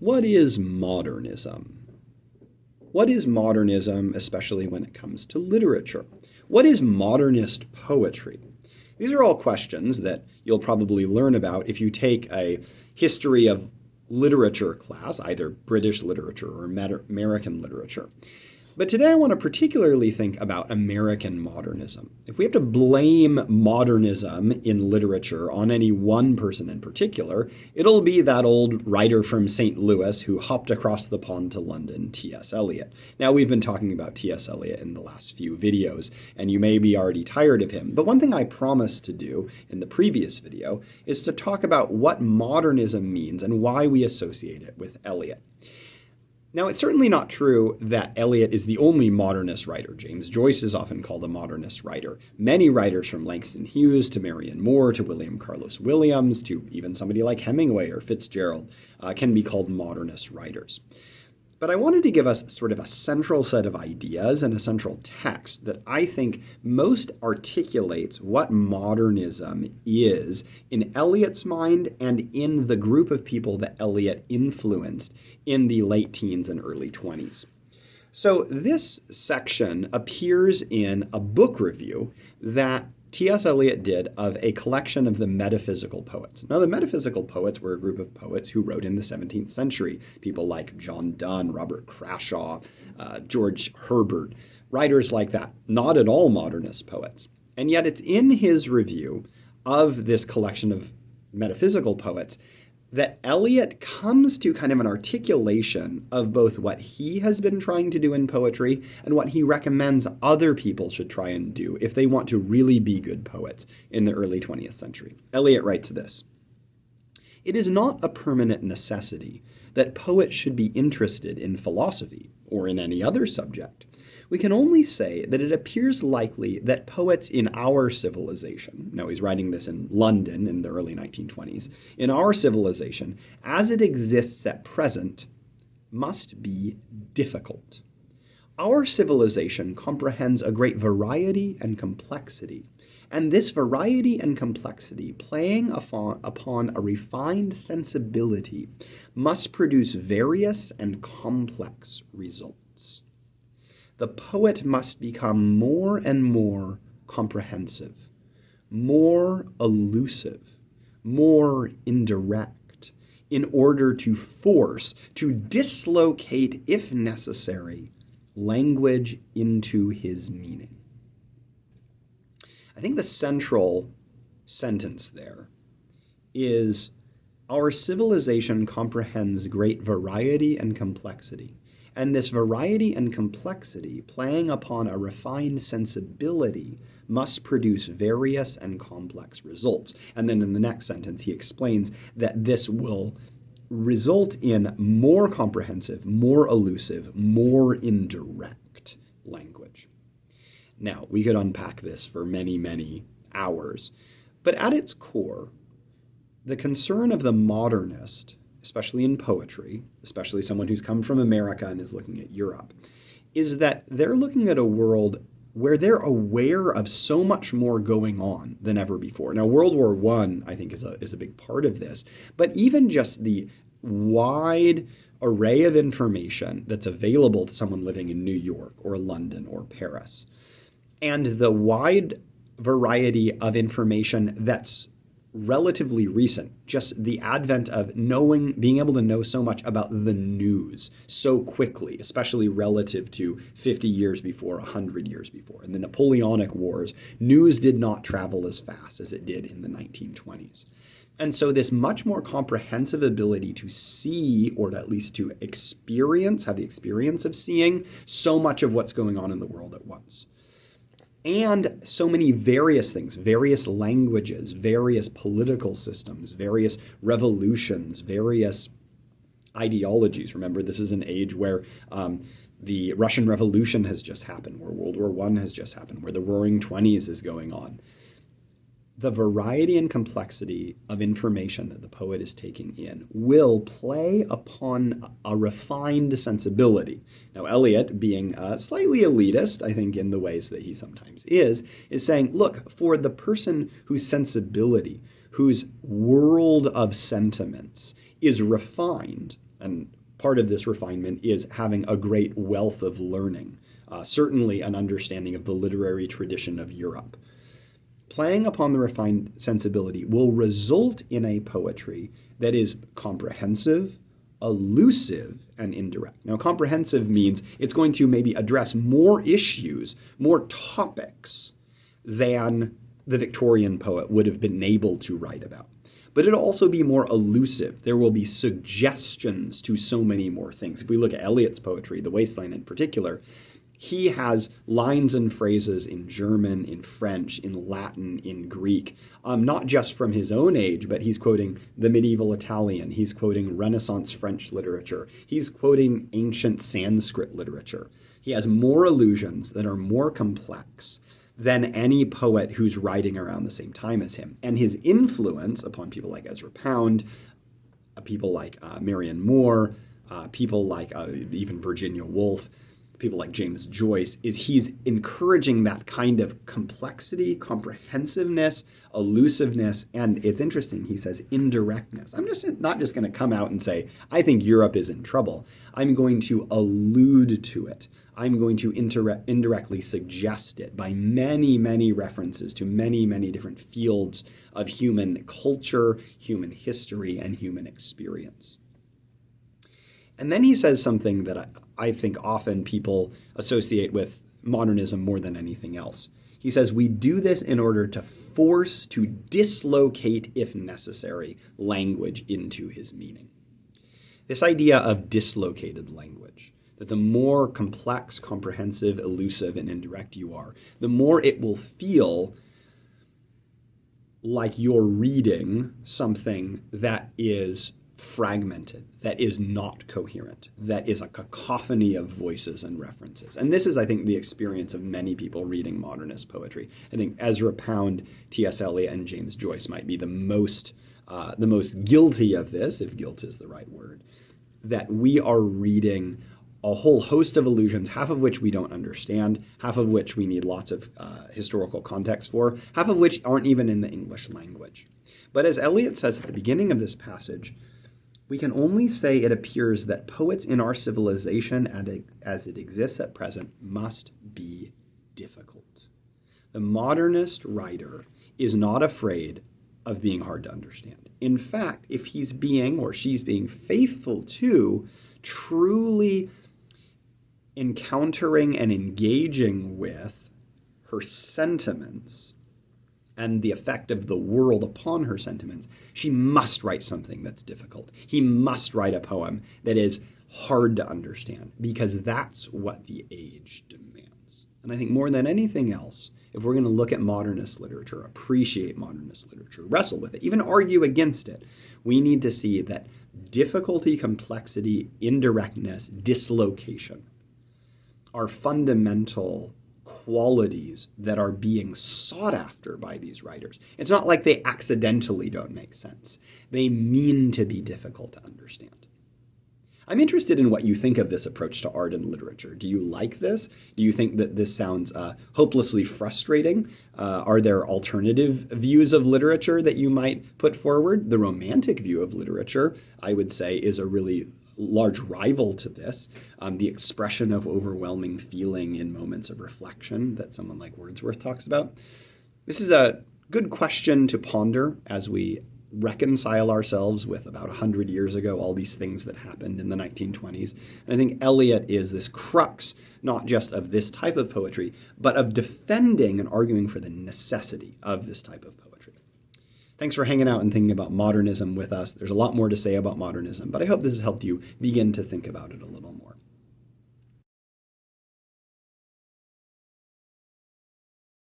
What is modernism? What is modernism, especially when it comes to literature? What is modernist poetry? These are all questions that you'll probably learn about if you take a history of literature class, either British literature or American literature. But today I want to particularly think about American modernism. If we have to blame modernism in literature on any one person in particular, it'll be that old writer from St. Louis who hopped across the pond to London, T.S. Eliot. Now, we've been talking about T.S. Eliot in the last few videos, and you may be already tired of him. But one thing I promised to do in the previous video is to talk about what modernism means and why we associate it with Eliot. Now, it's certainly not true that Eliot is the only modernist writer. James Joyce is often called a modernist writer. Many writers, from Langston Hughes to Marion Moore to William Carlos Williams to even somebody like Hemingway or Fitzgerald, can be called modernist writers. But I wanted to give us sort of a central set of ideas and a central text that I think most articulates what modernism is in Eliot's mind and in the group of people that Eliot influenced in the late teens and early 20s. So this section appears in a book review that T.S. Eliot did of a collection of the Metaphysical Poets. Now, the Metaphysical Poets were a group of poets who wrote in the 17th century. People like John Donne, Robert Crashaw, George Herbert, writers like that. Not at all modernist poets. And yet it's in his review of this collection of metaphysical poets that Eliot comes to kind of an articulation of both what he has been trying to do in poetry and what he recommends other people should try and do if they want to really be good poets in the early 20th century. Eliot writes this: "It is not a permanent necessity that poets should be interested in philosophy or in any other subject. We can only say that it appears likely that poets in our civilization," now he's writing this in London in the early 1920s, "in our civilization, as it exists at present, must be difficult. Our civilization comprehends a great variety and complexity, and this variety and complexity, playing upon a refined sensibility, must produce various and complex results. The poet must become more and more comprehensive, more elusive, more indirect, in order to force, to dislocate, if necessary, language into his meaning." I think the central sentence there is, our civilization comprehends great variety and complexity. And this variety and complexity, playing upon a refined sensibility, must produce various and complex results. And then in the next sentence, he explains that this will result in more comprehensive, more elusive, more indirect language. Now, we could unpack this for many, many hours, but at its core, the concern of the modernist, especially in poetry, especially someone who's come from America and is looking at Europe, is that they're looking at a world where they're aware of so much more going on than ever before. Now, World War I, I think, is a big part of this, but even just the wide array of information that's available to someone living in New York or London or Paris, and the wide variety of information that's relatively recent, just the advent of being able to know so much about the news so quickly, especially relative to 50 years before, 100 years before. In the Napoleonic Wars, news did not travel as fast as it did in the 1920s. And so this much more comprehensive ability to see, or at least to experience, have the experience of seeing so much of what's going on in the world at once. And so many various things, various languages, various political systems, various revolutions, various ideologies. Remember, this is an age where the Russian Revolution has just happened, where World War I has just happened, where the Roaring Twenties is going on. The variety and complexity of information that the poet is taking in will play upon a refined sensibility. Now, Eliot, being slightly elitist, I think, in the ways that he sometimes is saying, look, for the person whose sensibility, whose world of sentiments is refined, And part of this refinement is having a great wealth of learning, certainly an understanding of the literary tradition of Europe. Playing upon the refined sensibility will result in a poetry that is comprehensive, elusive, and indirect. Now, comprehensive means it's going to maybe address more issues, more topics than the Victorian poet would have been able to write about. But it'll also be more elusive. There will be suggestions to so many more things. If we look at Eliot's poetry, The Wasteland in particular, he has lines and phrases in German, in French, in Latin, in Greek, not just from his own age, but he's quoting the medieval Italian, he's quoting Renaissance French literature, he's quoting ancient Sanskrit literature. He has more allusions that are more complex than any poet who's writing around the same time as him. And his influence upon people like Ezra Pound, people like Marianne Moore, people like even Virginia Woolf, people like James Joyce, is he's encouraging that kind of complexity, comprehensiveness, elusiveness, and it's interesting, he says indirectness. I'm not just going to come out and say, I think Europe is in trouble. I'm going to allude to it. I'm going to indirectly suggest it by many, many references to many, many different fields of human culture, human history, and human experience. And then he says something that I think often people associate with modernism more than anything else. He says, we do this in order to force, to dislocate, if necessary, language into his meaning. This idea of dislocated language, that the more complex, comprehensive, elusive, and indirect you are, the more it will feel like you're reading something that is fragmented, that is not coherent, that is a cacophony of voices and references. And this is, I think, the experience of many people reading modernist poetry. I think Ezra Pound, T.S. Eliot, and James Joyce might be the most guilty of this, if guilt is the right word, that we are reading a whole host of allusions, half of which we don't understand, half of which we need lots of historical context for, half of which aren't even in the English language. But as Eliot says at the beginning of this passage, we can only say it appears that poets in our civilization as it exists at present must be difficult. The modernist writer is not afraid of being hard to understand. In fact, if he's being or she's being faithful to truly encountering and engaging with her sentiments and the effect of the world upon her sentiments, she must write something that's difficult. He must write a poem that is hard to understand, because that's what the age demands. And I think more than anything else, if we're going to look at modernist literature, appreciate modernist literature, wrestle with it, even argue against it, we need to see that difficulty, complexity, indirectness, dislocation are fundamental qualities that are being sought after by these writers. It's not like they accidentally don't make sense. They mean to be difficult to understand. I'm interested in what you think of this approach to art and literature. Do you like this? Do you think that this sounds hopelessly frustrating? Are there alternative views of literature that you might put forward? The romantic view of literature, I would say, is a really large rival to this, the expression of overwhelming feeling in moments of reflection that someone like Wordsworth talks about. This is a good question to ponder as we reconcile ourselves with about 100 years ago, all these things that happened in the 1920s. And I think Eliot is this crux, not just of this type of poetry, but of defending and arguing for the necessity of this type of poetry. Thanks for hanging out and thinking about modernism with us. There's a lot more to say about modernism, but I hope this has helped you begin to think about it a little more.